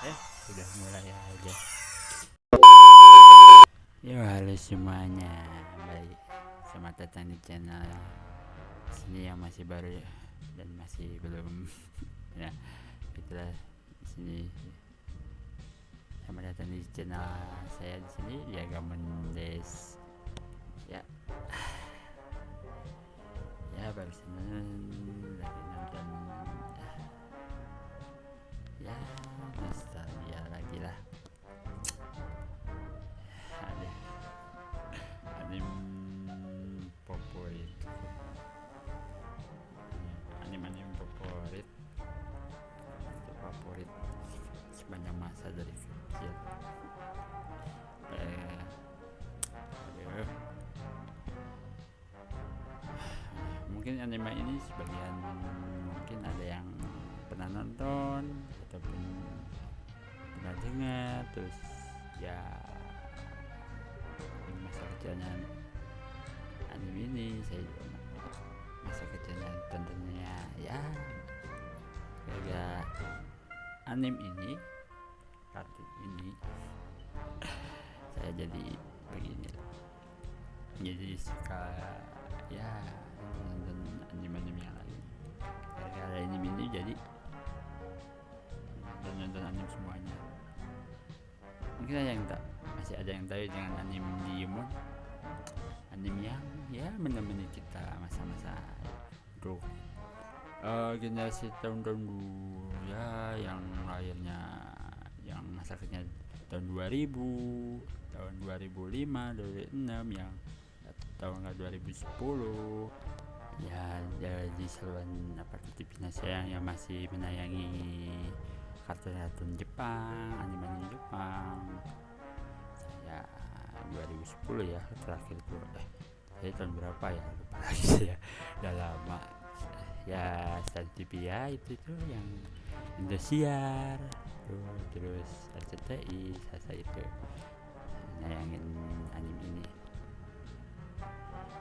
Udah mulai aja. Yo, halo semuanya, balik selamat datang di channel sini yang masih baru ya, dan masih belum ya itulah di sini. Selamat datang di channel saya di sini di Agamondes ya. Ya barusan lagi nonton ya, nostalgia lagi lah. Ada anim favorit, anim favorit favorit sepanjang masa dari kecil. Aduh. Mungkin anime ini sebagian mungkin ada yang pernah nonton ataupun pernah dengar, terus ya di masa kecilnya anime ini saya juga masa kecilnya tontonnya ya kayak anime ini, kartun ini saya jadi begini, jadi suka ya nonton anime yang lain. Gara-gara anime ini jadi nonton anime semuanya. Mungkin ada yang tak, masih ada yang tahu dengan anime Digimon, anime yang ya menemani kita masa-masa untuk generasi tahun-tahun dulu ya, yang lahirnya yang masa kecilnya tahun 2000, tahun 2005, 2006, yang tahun 2010 ya, jadi saluran apa TV nasional yang masih menayangi kartun Jepang, anime Jepang. Ya 2010 ya terakhir tuh, saya tahun berapa ya lupa lagi saya, udah lama ya. Stan TV ya itu tuh yang Indosiar tuh, terus RCTI saya itu nayangin anime ini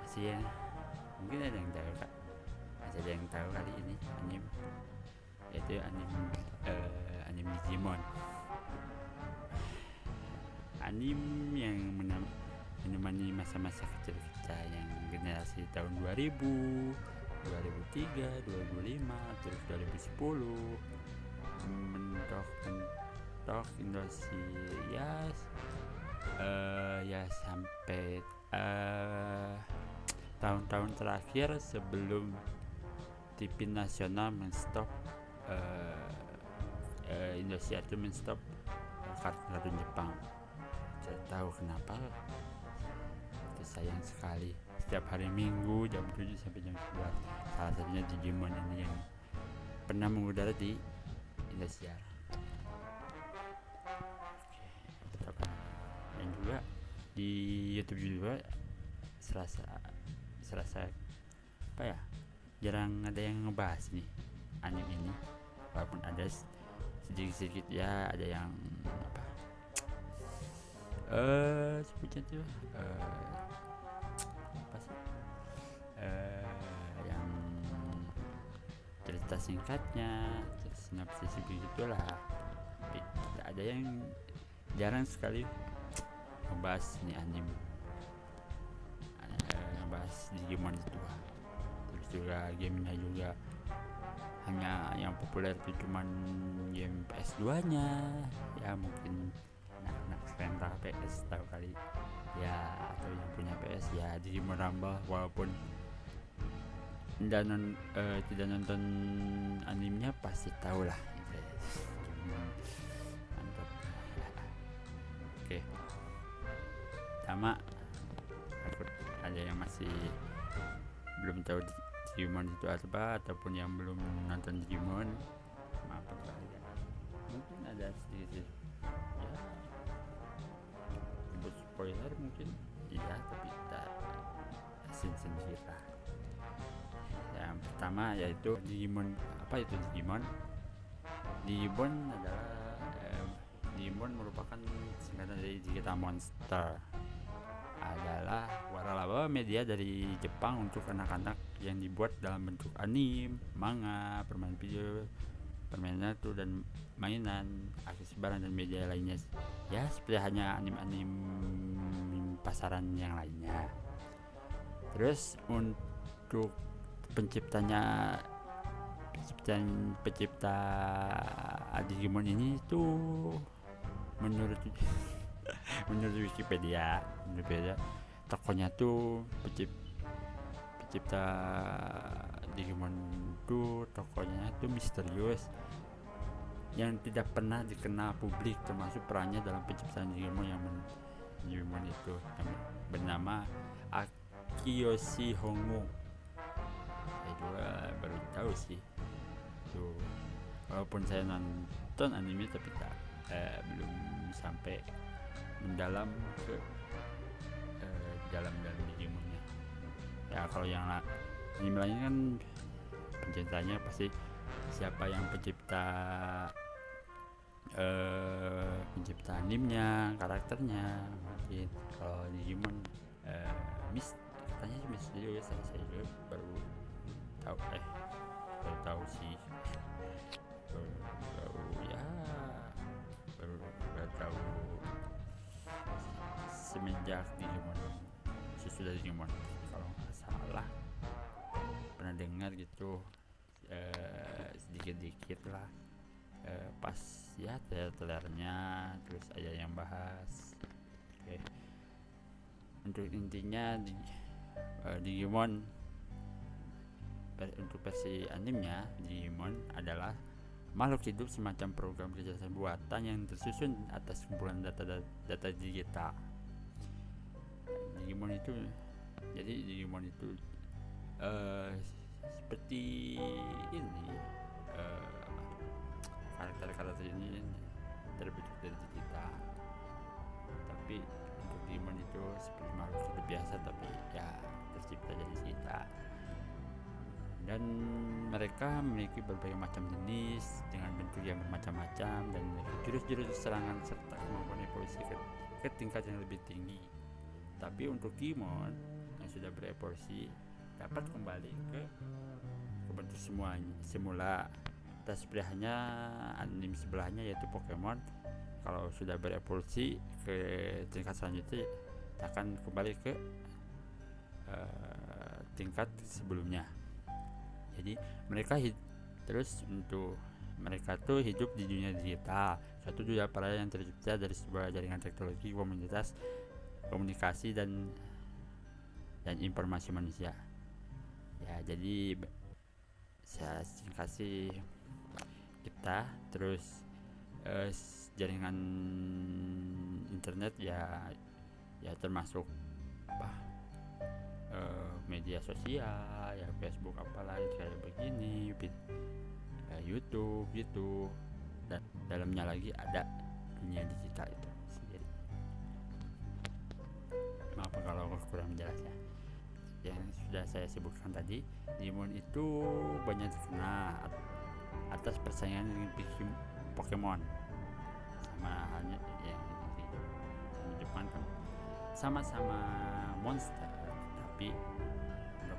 masih ya. Mungkin ada yang tahu kak, masih ada yang tahu kali ini anime, yaitu anime Digimon, anime yang menemani masa-masa kecil kita yang generasi tahun 2000, 2003, 2005, terus 2010 mentok Indosiar ya sampai tahun-tahun terakhir sebelum TV nasional menstop Indosiar itu menstop kartun Jepang. Saya tahu kenapa, itu sayang sekali. Setiap hari Minggu jam 7 sampai jam 11 salah satunya Digimon ini yang pernah mengudara di Indosiar. Dan juga di YouTube juga serasa apa ya, jarang ada yang ngebahas nih anime ini, walaupun ada sedikit ya, ada yang apa sebutnya tuh apa sih yang cerita singkatnya, sinopsis begitulah, tapi ada yang jarang sekali membahas nih anime, ngebahas Digimon itu. Terus juga gamenya juga hanya yang populer itu cuman game PS2 nya ya, mungkin anak-anak rental PS tahu kali ya, atau yang punya PS ya Digimon Rumble, walaupun tidak nonton animenya pasti tahu lah gitu. Mantap. Oke, sama takut ada yang masih belum tahu Digimon itu apa, ataupun yang belum nonton Digimon, maaf kalian, mungkin ada sedikit ya sebut spoiler mungkin iya, tapi tak sensor lah. Yang pertama yaitu Digimon. Apa itu Digimon? Digimon adalah Digimon merupakan singkatan dari Digital Monster, adalah waralaba media dari Jepang untuk anak-anak yang dibuat dalam bentuk anime, manga, permainan video, permainan tuh dan mainan, akses barang dan media lainnya. Ya seperti hanya anim-anim pasaran yang lainnya. Terus untuk pencipta Digimon ini tuh menurut Wikipedia tokonya tuh pencipta Digimon tuh tokonya tuh misterius yang tidak pernah dikenal publik, termasuk perannya dalam penciptaan Digimon Digimon itu yang bernama Akiyoshi Hongo. Saya juga baru tahu sih tuh, walaupun saya nonton anime tapi belum sampai mendalam ke dalam Digimonnya. Ya kalau yang anime lain kan penciptanya pasti siapa yang pencipta animenya, karakternya mungkin. Kalau Digimon katanya sih misterius, saya juga baru tahu sih, baru tahu semenjak sudah Digimon. Kalau nggak salah pernah dengar gitu sedikit-sedikit lah pas ya trailernya, terus ada yang bahas. Oke. Untuk intinya Digimon untuk versi animenya, Digimon adalah makhluk hidup semacam program kecerdasan buatan yang tersusun atas kumpulan data digital. Digimon itu seperti ini, karakter ini terbentuk dari digital, tapi untuk Digimon itu seperti makhluk hidup biasa tapi ya tercipta dari digital. Dan mereka memiliki berbagai macam jenis dengan bentuk yang bermacam-macam dan jurus-jurus serangan serta kemampuan evolusi ke tingkat yang lebih tinggi. Tapi untuk Digimon yang sudah berevolusi dapat kembali ke bentuk semula. Dan seperti hanya anime sebelahnya yaitu Pokemon, kalau sudah berevolusi ke tingkat selanjutnya akan kembali ke tingkat sebelumnya. Jadi mereka mereka tuh hidup di dunia digital, suatu dunia paralel yang tercipta dari sebuah jaringan teknologi komunikasi dan informasi manusia. Ya jadi saya singkat sih kita terus jaringan internet ya termasuk media sosial ya, Facebook apalagi kayak begini, YouTube gitu, dan dalamnya lagi ada dunia digital itu sendiri. Maaf kalau kurang jelasnya. Yang sudah saya sebutkan tadi, Digimon itu banyak dikenal atas persaingan dengan Pokemon, sama halnya yang di Jepang kan sama-sama monster, tapi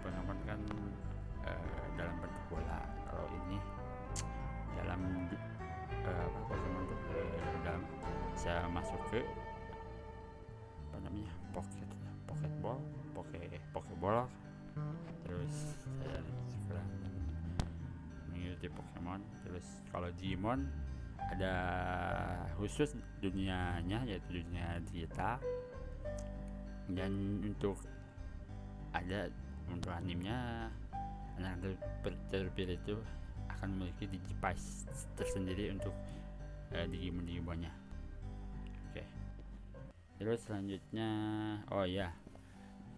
Pokemon kan dalam bentuk bola, kalau ini dalam Pokemon itu dalam bisa masuk ke Pokeball. Terus saya sekarang mengikuti Pokemon. Terus kalau Digimon ada khusus dunianya yaitu dunia digital, dan untuk animenya anak terpilih itu akan memiliki Digivice tersendiri untuk Digimonnya. Oke. Terus selanjutnya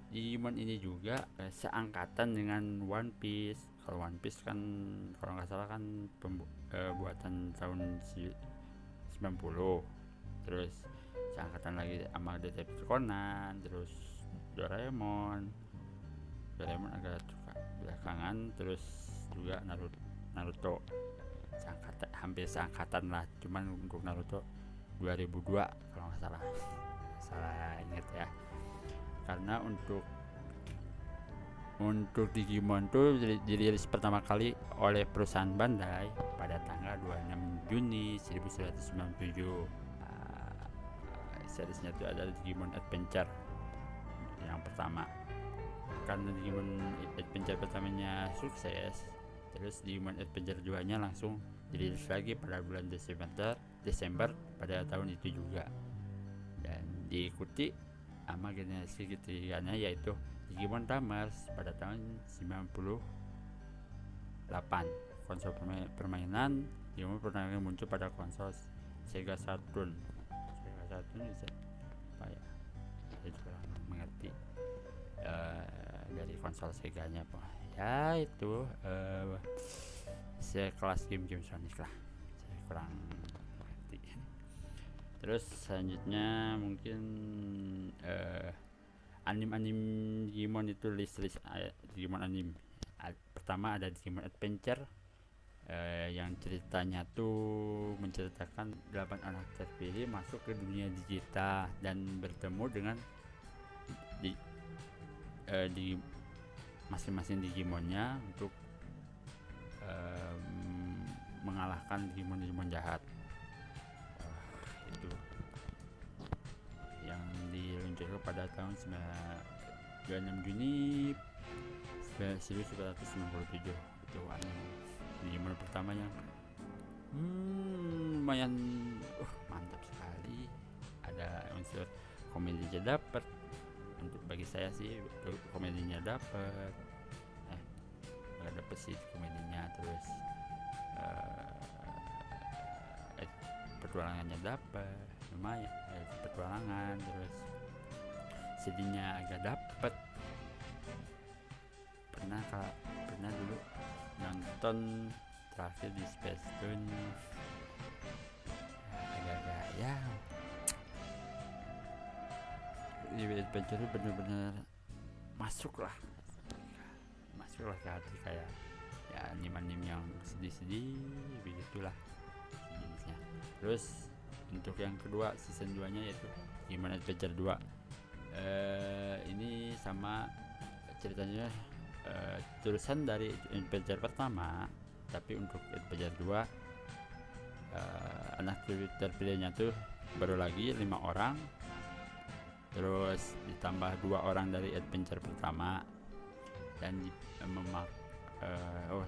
Digimon ini juga seangkatan dengan One Piece. Kalau One Piece kan kalau nggak salah kan buatan tahun 90. Terus seangkatan lagi sama Detektif Conan, terus Doraemon agak belakangan, terus juga Naruto hampir seangkatan lah, cuman untuk Naruto 2002 kalau nggak salah ingat ya. Karena untuk Untuk Digimon tuh dirilis pertama kali oleh perusahaan Bandai pada tanggal 26 Juni 1997. Seriesnya itu adalah Digimon Adventure yang pertama. Karena Digimon Adventure pertamanya sukses, terus Digimon Adventure 2 nya langsung dirilis lagi pada bulan Desember pada tahun itu juga, dan diikuti sama generasi ketiganya yaitu Digimon Tamers pada tahun 98. Konsol permainan Digimon pertama kali muncul pada konsol Sega Saturn bisa apa ya, saya kurang mengerti dari konsol Seganya ya itu sekelas game Sonic lah, saya kurang mengerti. Terus selanjutnya mungkin anim Digimon itu list Digimon anim. Pertama ada Digimon Adventure yang ceritanya tuh menceritakan 8 anak terpilih masuk ke dunia digital dan bertemu dengan di masing-masing Digimonnya untuk mengalahkan Digimon jahat. Itu yang diluncurkan pada tahun 26 Juni 1997. Itu Digimon pertamanya lumayan mantap sekali, ada unsur komedinya dapat. Untuk bagi saya sih komedinya dapat, nggak dapet sih komedinya. Terus petualangannya dapat lumayan, petualangan. Terus sedihnya agak dapet. Pernah dulu nonton terakhir di Space Tune, agak-agak ya di Adventure itu bener-bener masuk lah ke hati, kayak ya anim yang sedih-sedih begitulah jenisnya. Terus untuk yang kedua season 2 nya yaitu Digimon Adventure 2, ini sama ceritanya terusan dari Adventure pertama, tapi untuk Adventure 2 anak terpilihnya tuh baru lagi 5 orang, terus ditambah 2 orang dari Adventure pertama, dan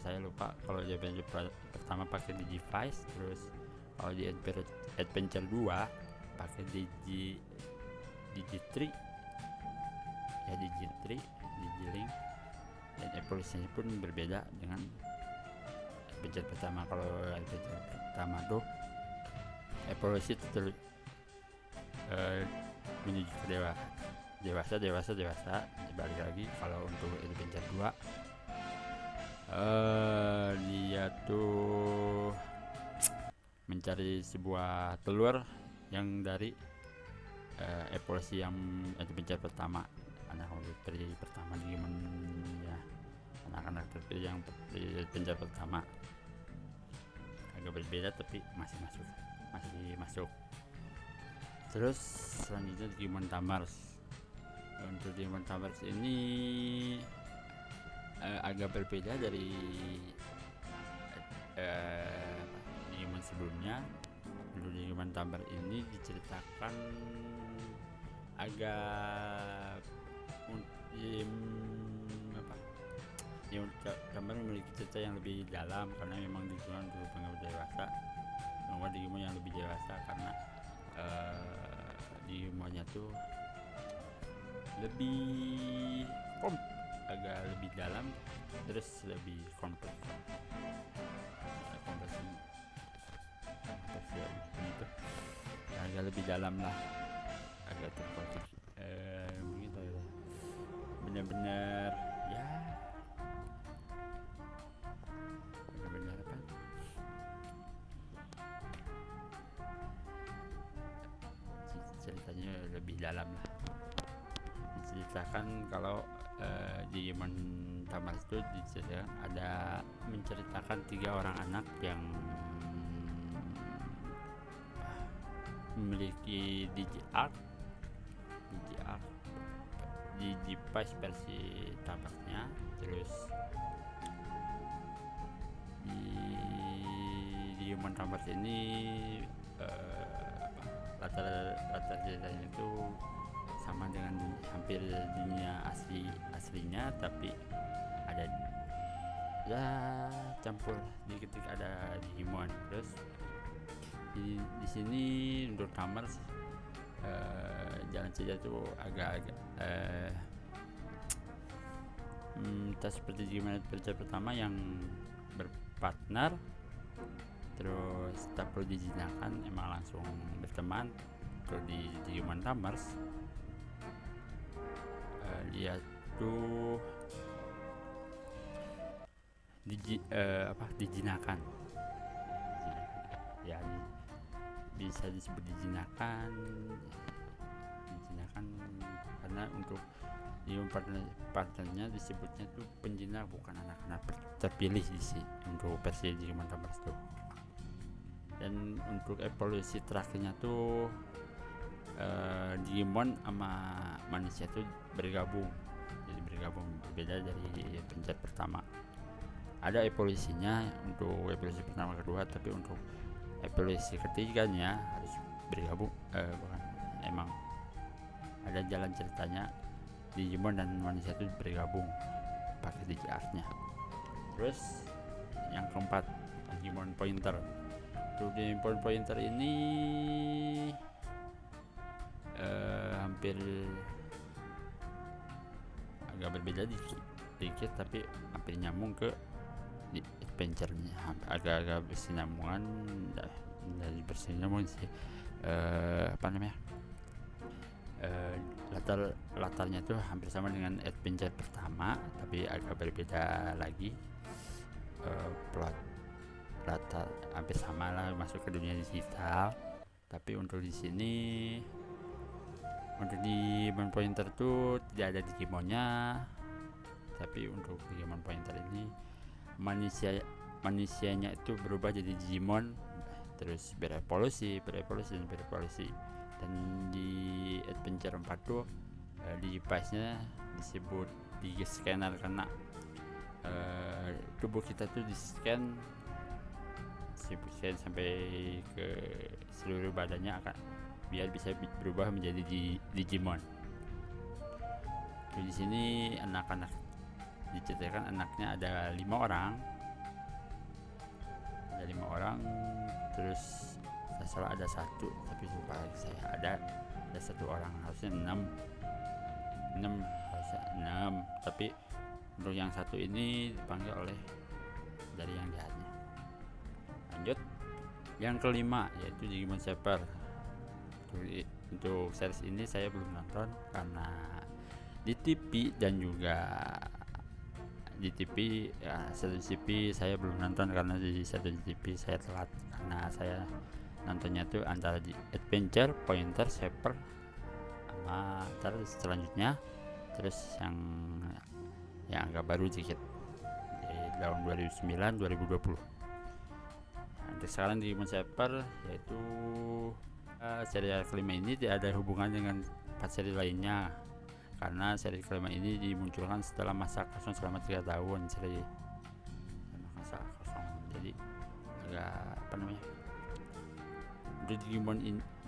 saya lupa kalau di Adventure pertama pakai Digivice, terus kalau di Adventure 2 pakai Digi3 ya, Digilink, dan evolusinya pun berbeda dengan Adventure pertama. Kalau Adventure pertama tuh evolusi itu menuju ke dewasa balik lagi. Kalau untuk Adventure 2 dia tuh mencari sebuah telur yang dari evolusi yang Adventure pertama. Anak-anak pertama Digimon ya, anak-anak terpilih yang di Adventure pertama agak berbeda tapi masih masuk. Terus selanjutnya Digimon Tamers. Untuk Digimon Tamers ini agak berbeda dari Digimon sebelumnya. Untuk Digimon Tamers ini diceritakan agak Tamers memiliki cerita yang lebih dalam karena memang Digimon dulu pengen dewasa, memang Digimon yang lebih dewasa karena Digimonnya tuh lebih agak lebih dalam, terus lebih kompleks gitu, agak lebih dalam lah, agak terkotak begitu ya, benar-benar ya, benar-benar apa, ceritanya lebih dalam lah. Diceritakan kalau Digimon Tamers itu diceritakan ada menceritakan 3 orang anak yang memiliki Digi-Arc Digivice versi Tamersnya. Terus di Digimon Tamers ini latar ceritanya itu sama dengan hampir dunia aslinya, tapi ada ya campur dikit ada Digimon. Terus di sini untuk Tamers jalan cerita itu agak-agak tak seperti Digimon Adventure pertama yang berpartner, terus tak perlu dijinakan, emang langsung berteman. Kalau di Digimon Tamers dia tuh dijinakan ya, bisa disebut dijinakan karena untuk Digimon partnernya disebutnya tuh penjinak, bukan anak-anak terpilih sih untuk versi Digimon Tamers tuh. Dan untuk evolusi terakhirnya tuh Digimon sama manusia tuh bergabung, jadi berbeda dari pencet pertama. Ada evolusinya untuk evolusi pertama kedua, tapi untuk evolusi ketiganya harus bergabung, bukan, emang ada jalan ceritanya Digimon dan manusia itu bergabung pakai DigiArt-nya. Terus yang keempat, Digimon Pointer. Untuk Digimon Pointer ini hampir agak berbeda dikit, tapi hampir nyambung ke di adventure-nya, agak bersinambungan dari bersinambungan sih. Latarnya tuh hampir sama dengan adventure pertama, tapi agak berbeda lagi. Plot latar hampir sama lah, masuk ke dunia digital. Tapi untuk di sini, untuk di Digimon Pointer tuh tidak ada Digimonnya, tapi untuk Digimon Pointer ini manusianya itu berubah jadi Digimon, terus berevolusi. Dan di adventure 4 tuh Digivice-nya disebut Digiscanner karena tubuh kita tuh di-scan sampai ke seluruh badannya akan biar bisa berubah menjadi Digimon. Di sini anak-anak diceritakan, anaknya ada 5 orang, terus saya salah ada 1, tapi lupa lagi saya. Ada 1 orang, harusnya 6, harusnya 6, tapi untuk yang 1 ini dipanggil oleh dari yang jahatnya. Lanjut, yang kelima yaitu Digimon Shaper. Untuk series ini saya belum nonton karena di TV, dan juga di TV ya, Stasiun TV saya belum nonton karena di Stasiun TV saya telat, karena saya nontonnya tuh antara di Adventure, Pointer, Shaper sama terus selanjutnya, terus yang agak baru dikit di tahun 2009-2020. Untuk sekarang di Digimon Shaper, yaitu serial kelima ini tidak ada hubungan dengan 4 seri lainnya, karena seri kelima ini dimunculkan setelah masa kosong selama 3 tahun. Masa kosong, jadi agak untuk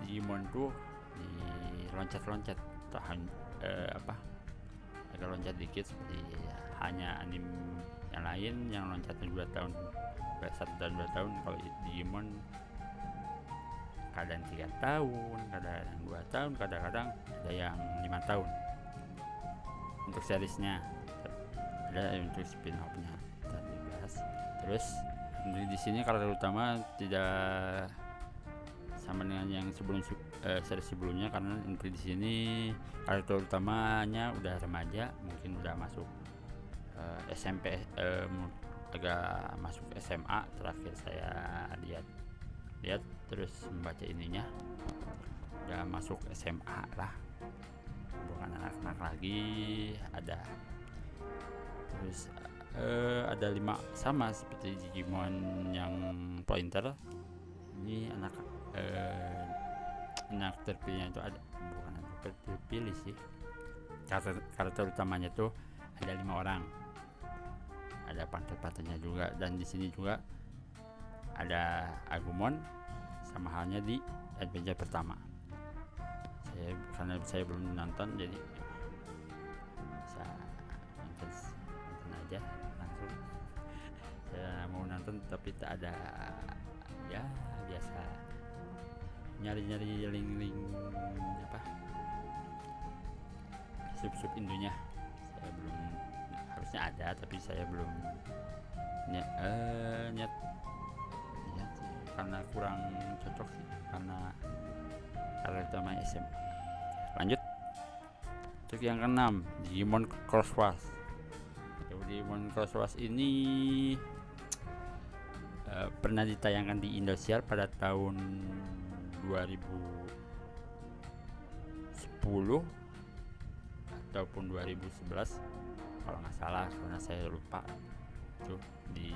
Digimon tuh di loncat-loncat, agak loncat dikit seperti hanya anime yang lain yang loncatnya 2 tahun, 1 dan 2 tahun. Kalau Digimon kadang 3 tahun, kadang 2 tahun, kadang-kadang ada yang 5 tahun. Untuk seriesnya ada untuk spin-off-nya tadi bahas. Terus di sini karakter utama tidak sama dengan yang seri sebelumnya, karena untuk di sini karakter utamanya udah remaja, mungkin udah masuk SMP, agak masuk SMA terakhir saya lihat terus membaca ininya, udah masuk SMA lah, bukan anak-anak lagi. Ada terus ada 5 sama seperti Digimon yang Pointer. Ini anak terpilihnya itu ada, bukan anak terpilih sih, karakter utamanya tuh ada 5 orang, ada partner-partnernya juga, dan di sini juga ada Agumon, sama halnya di adventure pertama. Karena saya belum nonton, jadi bisa nonton aja langsung. Saya mau nonton tapi tak ada, ya biasa nyari link apa sub Indonya. Saya belum, harusnya ada tapi saya belum niat karena kurang cocok sih, karena utama SM. Lanjut untuk yang keenam, Digimon Cross Wars. Digimon Cross Wars ini pernah ditayangkan di Indosiar pada tahun 2010 ataupun 2011 kalau nggak salah, karena saya lupa itu di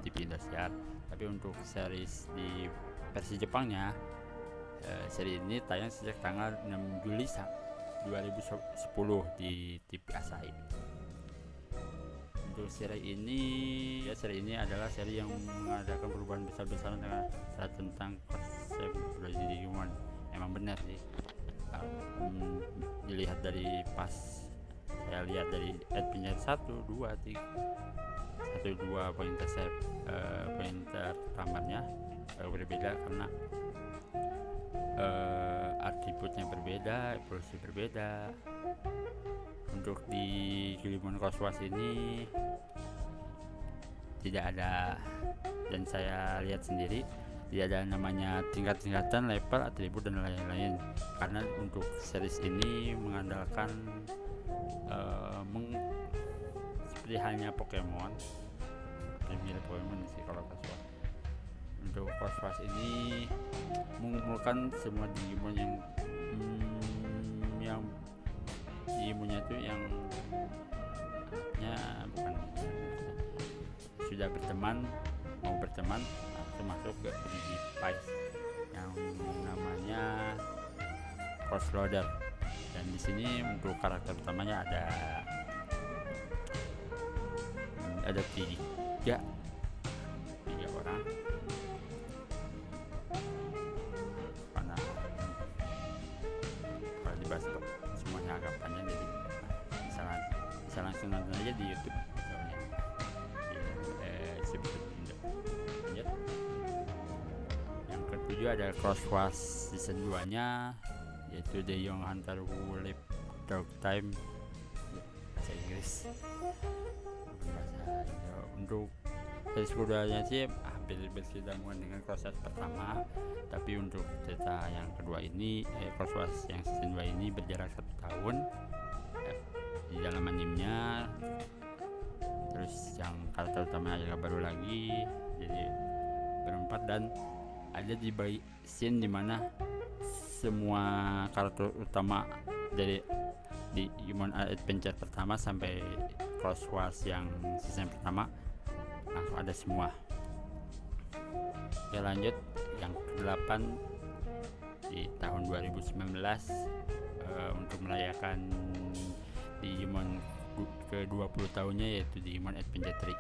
TV Indosiar. Tapi untuk series di versi Jepangnya, seri ini tayang sejak tanggal 6 Juli 2010 di TV Asahi. Untuk seri ini adalah seri yang mengadakan perubahan besar-besaran tentang konsep Digimon. Emang benar sih, dilihat dari pas saya lihat dari adventure 1, 2, 3 pointer tamannya berbeda, karena atributnya berbeda, evolusi berbeda. Untuk di Digimon Cross Wars ini tidak ada, dan saya lihat sendiri tidak ada namanya tingkatan, level, atribut dan lain-lain, karena untuk series ini mengandalkan seperti halnya Pokemon, mirip Pokemon sih kalau Cross Wars. Untuk Cross Wars ini mengumpulkan semua Digimon yang Digimonnya itu yang bukan sudah mau berteman langsung masuk ke Digivice yang namanya Crossroader. Dan di sini untuk karakter utamanya ada tiga orang, karena kalau dibahas semuanya agak panjang, jadi bisa langsung nonton aja di YouTube Lanjut. Yang ketujuh ada Cross Wars season 2 nya, yaitu The Young Hunter Who Live Dark Time, bahasa Inggris. Untuk series keduanya sih hampir bersinggungan dengan Cross Wars pertama, tapi untuk cerita yang kedua ini, Cross Wars yang season 2 ini berjarak 1 tahun di dalam animenya. Terus yang karakter utamanya juga baru lagi, jadi berempat, dan ada di scene dimana semua karakter utama dari di Digimon Adventure pertama sampai Cross Wars yang season pertama langsung ada semua. Oke, lanjut yang ke-8 di tahun 2019 untuk merayakan Digimon ke-20 tahunnya, yaitu Digimon Adventure 3.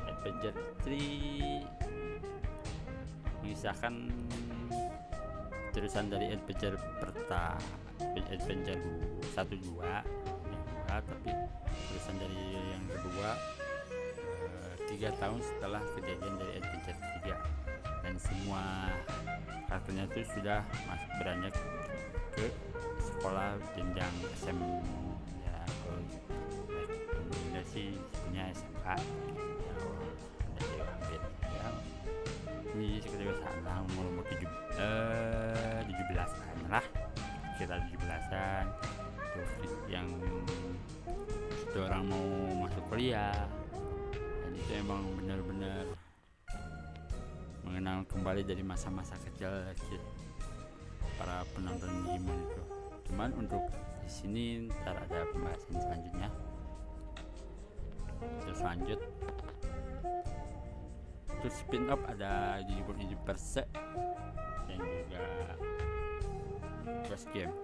Adventure 3 mengisahkan terusan dari Adventure Adventure 1-2, tapi terusan dari yang kedua 3 tahun setelah kejadian dari Adventure 3, dan semua karakternya itu sudah beranjak ke sekolah jenjang SM, ya kalau sih punya SMK ya, dari hampir ya ini kedewasaan lah, umur 17-an lah, sekitar 17-an. Terus yang satu orang mau masuk kuliah, dan itu emang benar-benar mengenal kembali dari masa-masa kecil para penonton Digimon itu. Cuman untuk di sini ntar ada pembahasan selanjutnya. Terus lanjut, terus spin off ada Digimon Universe dan juga Ghost Game.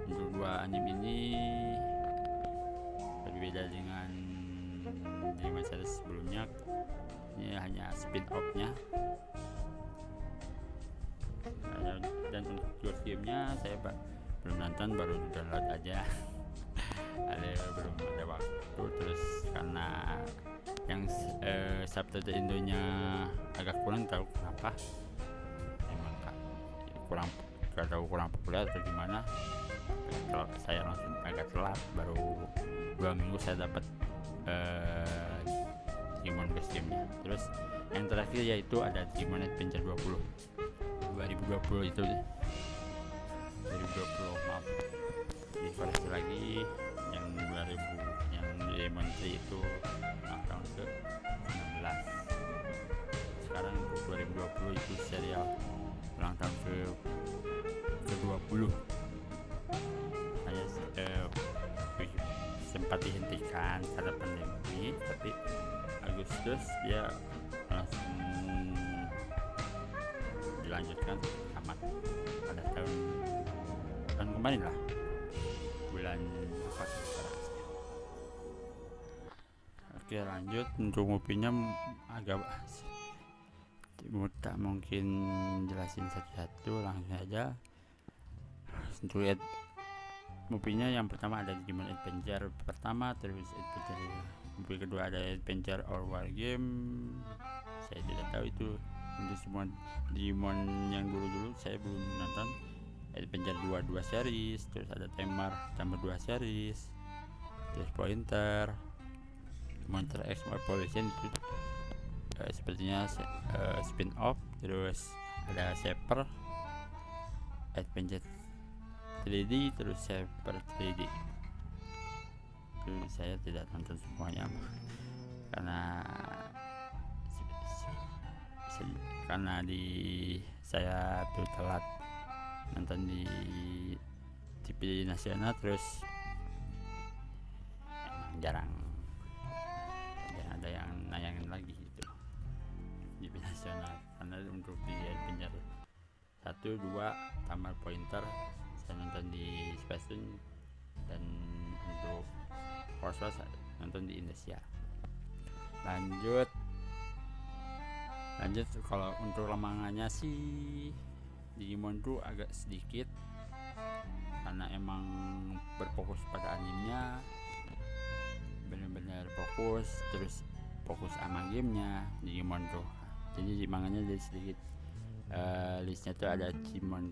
Untuk dua anime ini berbeda dengan Digimon series sebelumnya. Ini hanya spin-off-nya. Dan untuk Gears gamenya saya belum nonton, baru download aja. Belum ada waktu, terus karena yang subtitle Indonya agak kurang, tahu kenapa, emang kurang populer atau gimana. Kalau saya langsung agak telat, baru 2 minggu saya dapat Digimon Gears gamenya. Terus yang terakhir yaitu ada Digimon Adventure 2020 itu 2020, maaf, dikoreksi lagi. Yang 2000 yang Digimon 3 itu tahun ke 19. Sekarang 2020 itu serial ulang tahun ke 20. Saya sempat dihentikan karena pandemi, tapi Agustus dia langsung dilanjutkan tamat pada tahun kemarin lah, bulan apa. Oke, lanjut. Untuk movie-nya agak tak mungkin jelasin satu-satu, langsung aja. Untuk movie-nya yang pertama ada Digimon Adventure pertama, terus movie kedua ada Adventure or War Game. Saya tidak tahu itu. Untuk semua Digimon yang dulu saya belum nonton. Adventure 2 series, terus ada Temar tambah 2 series, terus Pointer, Monster X Evolution itu sepertinya spin off. Terus ada Shaper Adventure 3D, terus Shaper 3D. Itu saya tidak nonton semuanya karena saya tuh telat nonton di TV nasional, terus emang jarang ada yang nayangin lagi gitu di TV nasional. Karena untuk di Adventure 1, 2 tambah Pointer saya nonton di Spacetoon, dan untuk Force nonton di Indonesia. Lanjut kalau untuk lamangannya sih Digimon tuh agak sedikit, karena emang berfokus pada animenya, benar-benar fokus, terus fokus sama gamenya Digimon tuh. Jadi manganya jadi sedikit. Listnya tuh ada Digimon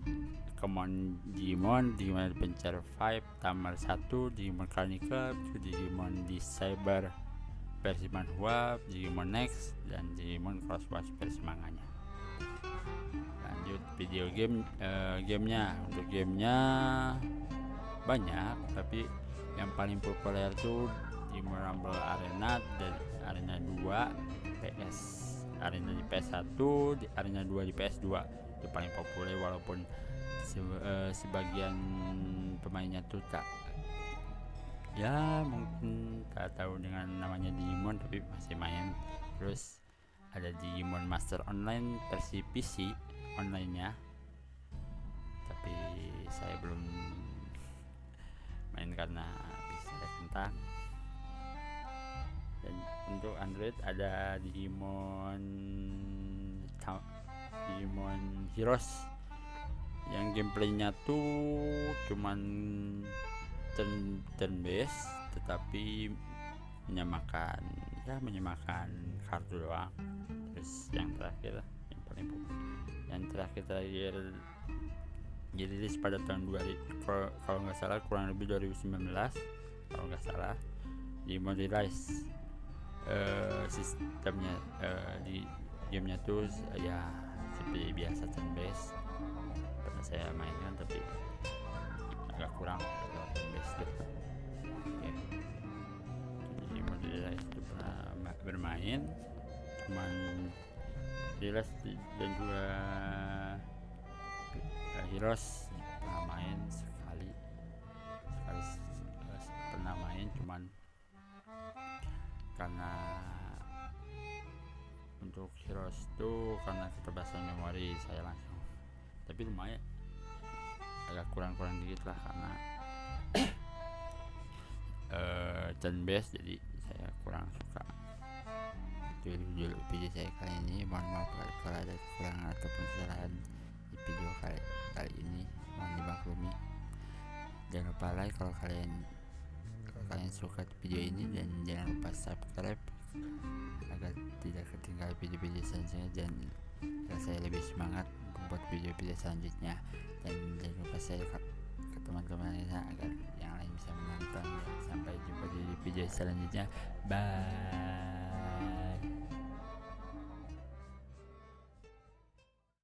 Adventure 5 tambah 1, Digimon Chronicle, Digimon Cyber versi manhwa, Digimon Next, dan Digimon Crosswatch versi manganya. Lanjut video gamenya. Untuk gamenya banyak, tapi yang paling populer tuh Digimon Rumble Arena dan Arena 2 PS, Arena di PS1, di Arena 2 di PS2. Itu paling populer, walaupun sebagian pemainnya tuh mungkin tak tahu dengan namanya Digimon, tapi masih main. Terus ada Digimon Master Online versi PC online-nya, tapi saya belum main karena bisa kentang. Dan untuk Android ada Digimon Heroes yang gameplaynya tuh cuman turn based, tetapi menyamakan kartu doang. Terus yang terakhir yang paling populer, yang terakhir dirilis pada tahun 2000, kalau nggak salah kurang lebih 2019 kalau nggak salah, di Rise. Sistemnya di gamenya tuh ya seperti biasa turn based. Pernah saya mainkan tapi agak kurang turn based tuh. Jadi Rise itu pernah bermain, cuman Heroes dan juga Heroes pernah main sekali pernah main, cuman karena untuk Heroes tuh karena keterbatasan memori saya langsung, tapi lumayan agak kurang dikit lah karena turn based, jadi saya kurang suka. Itu dulu video saya kali ini. Mohon maaf kalau ada kekurangan ataupun kesalahan di video kali ini, mohon dimaklumi. Jangan lupa like kalau kalian suka video ini, dan jangan lupa subscribe agar tidak ketinggalan video-video selanjutnya, dan agar saya lebih semangat membuat video-video selanjutnya. Dan jangan lupa saya ke teman-teman lainnya agar yang lain bisa menonton. Sampai jumpa di video selanjutnya. Bye.